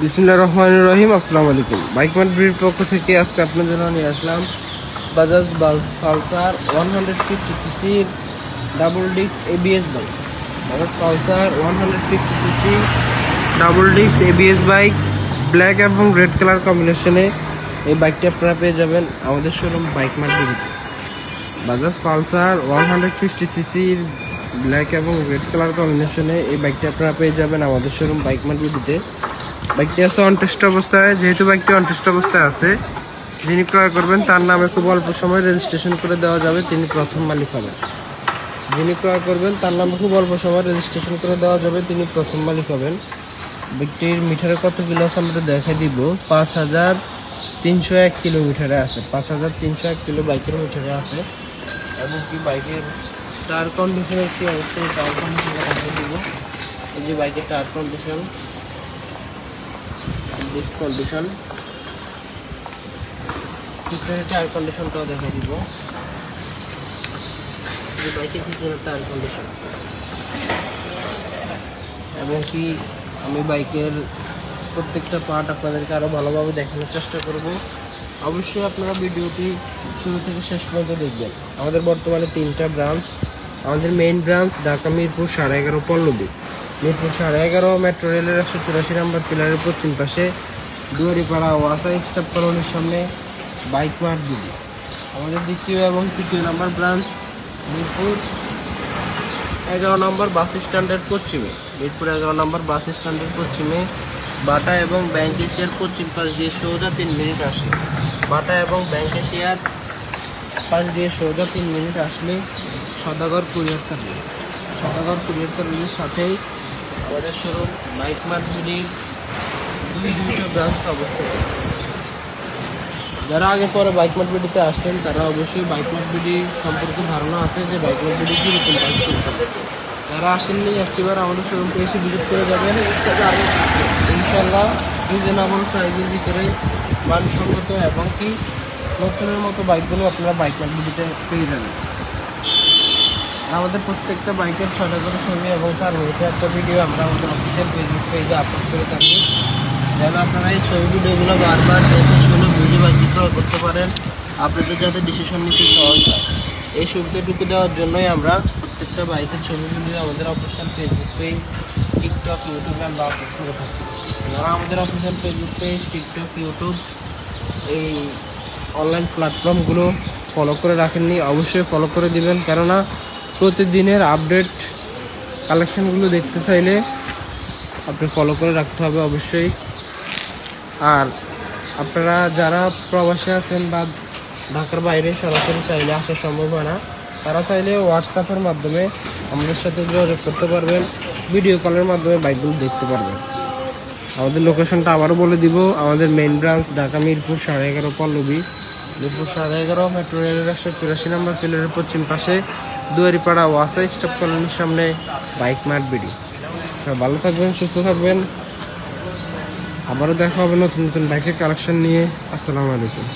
বিসমিল্লাহির রহমানির রহিম। আসসালামু আলাইকুম। বাইক মার্কেটের পক্ষ থেকে আজকে আপনাদের জন্য নিয়ে আসলাম বাজাজ পালসার 150 সিসির double disc ABS bike. Bajaj Pulsar 150 CC double disc ABS bike, black এবং রেড কালার কম্বিনেশনে এই বাইকটি আপনারা পেয়ে যাবেন আমাদের শোরুম বাইক মার্কেটে। বাজাজ পালসার 150 সিসির ব্ল্যাক এবং রেড কালার কম্বিনেশনে এই বাইকটি আপনারা পেয়ে যাবেন আমাদের শোরুম বাইক মার্কেটে। বাইকটি আছে অনটেস্ট অবস্থায়। যেহেতু বাইকটি অনটেস্ট অবস্থায় আছে, যিনি ক্রয় করবেন তার নামে খুব অল্প সময় রেজিস্ট্রেশন করে দেওয়া যাবে, তিনি প্রথম মালিক হবেন। যিনি ক্রয় করবেন তার নামে খুব অল্প সময় রেজিস্ট্রেশন করে দেওয়া যাবে, তিনি প্রথম মালিক হবেন। বাইকটির মিটারে কত কিলো আছে আমরা দেখে দিব। 5301 কিলোমিটারে আছে। 5301 কিলো বাইকের মিটারে আছে। এবং কি বাইকের টায়ার কন্ডিশনের কি অবশ্যই টায়ার কন্ডিশন দেখে দিব। এই যে বাইকের টায়ার কন্ডিশন, ডিস্ক কন্ডিশন, পিছনের টায়ার কন্ডিশনটাও দেখে দিব। এই বাইকের পিছনের টায়ার কন্ডিশন এবং কি আমি বাইকের প্রত্যেকটা পার্ট আপনাদেরকে আরও ভালোভাবে দেখানোর চেষ্টা করব। অবশ্যই আপনারা ভিডিওটি শুরু থেকে শেষ পর্যন্ত দেখবেন। আমাদের বর্তমানে 3টা ব্রাঞ্চ। আমাদের main branch Dhaka Mirpur 11.5 Pallabi. Mirpur 11.5 metro রেলের 184 নম্বর পিলারের পশ্চিম পাশে দুয়ারিপাড়া ওয়াসা স্টাফ কলোনির সামনে বাইক মার্ট দিদি। আমাদের দ্বিতীয় এবং তৃতীয় নম্বর ব্রাঞ্চ মিরপুর 11 নম্বর বাস স্ট্যান্ডের পশ্চিমে। মিরপুর 11 নম্বর বাস স্ট্যান্ডের পশ্চিমে বাটা এবং ব্যাংক এশিয়ার পশ্চিম পাশ দিয়ে সোজা 3 মিনিট আসলে, বাটা এবং ব্যাংক এশিয়ার পাশ দিয়ে সোজা 3 মিনিট আসলে সদাগর কুরিয়ার সার্ভিস। সদাগর কুরিয়ার সার্ভিসের সাথেই আমাদের শোরুম বাইক মার্ট দিদির দুইটা ব্রাঞ্চ অবস্থিত। যারা আগে পরে বাইক মার্ট বিডিতে আসছেন তারা অবশ্যই বাইক মার্ট বিডি সম্পর্কে ধারণা আছে যে বাইক মার্ট বিডি কীরকম বাইক চলছে। যারা আসেননি একটিবার আমাদের শোরুমকে এসে ভিজিট করে যাবেন। ইনশাল্লাহ রিজনেবল প্রাইজের ভিতরে মানসম্মত এবং কি নতুনের মতো বাইকগুলো আপনারা বাইক মার্ট বিডিতে পেয়ে যাবেন। আমাদের প্রত্যেকটা বাইকের 6টা করে ছবি এবং 4 মিনিটে একটা ভিডিও আমরা আমাদের অফিসিয়াল ফেসবুক পেজে আপলোড করে থাকি, যেন আপনারা এই ছবি ভিডিওগুলো বারবার দেখে শুনে বুঝে বাইক বিক্রয় করতে পারেন, আপনাদের যাতে ডিসিশন নিতে সহজ হয়। এই সুবিধাটুকু দেওয়ার জন্যই আমরা প্রত্যেকটা বাইকের ছবি ভিডিও আমাদের অফিসিয়াল ফেসবুক পেজ, টিকটক, ইউটিউবে আমরা আপলোড করে থাকি। যারা আমাদের official Facebook page, TikTok, YouTube এই অনলাইন প্ল্যাটফর্মগুলো ফলো করে রাখেননি, অবশ্যই ফলো করে দিবেন। কেননা প্রতিদিনের আপডেট কালেকশনগুলো দেখতে চাইলে আপনি ফলো করে রাখতে হবে অবশ্যই। আর আপনারা যারা প্রবাসে আছেন বা ঢাকার বাইরে সরাসরি চাইলে আসা সম্ভব হয় না, তারা চাইলে হোয়াটসঅ্যাপের মাধ্যমে আমাদের সাথে যোগাযোগ করতে পারবেন, ভিডিও কলের মাধ্যমে বাইকগুলো দেখতে পারবেন। আমাদের লোকেশনটা আবারও বলে দিব। আমাদের main branch Dhaka Mirpur 11.5 Pallabi. Mirpur 11.5 metro রেলের 184 নম্বর পিলারের পশ্চিম পাশে দুয়ারিপাড়া ওয়াসা স্টাফ কলোনির সামনে বাইক মার্ট বিডি। সব ভালো থাকবেন, সুস্থ থাকবেন। আবারও দেখা হবে নতুন নতুন বাইকের কালেকশন নিয়ে। আসসালামু আলাইকুম।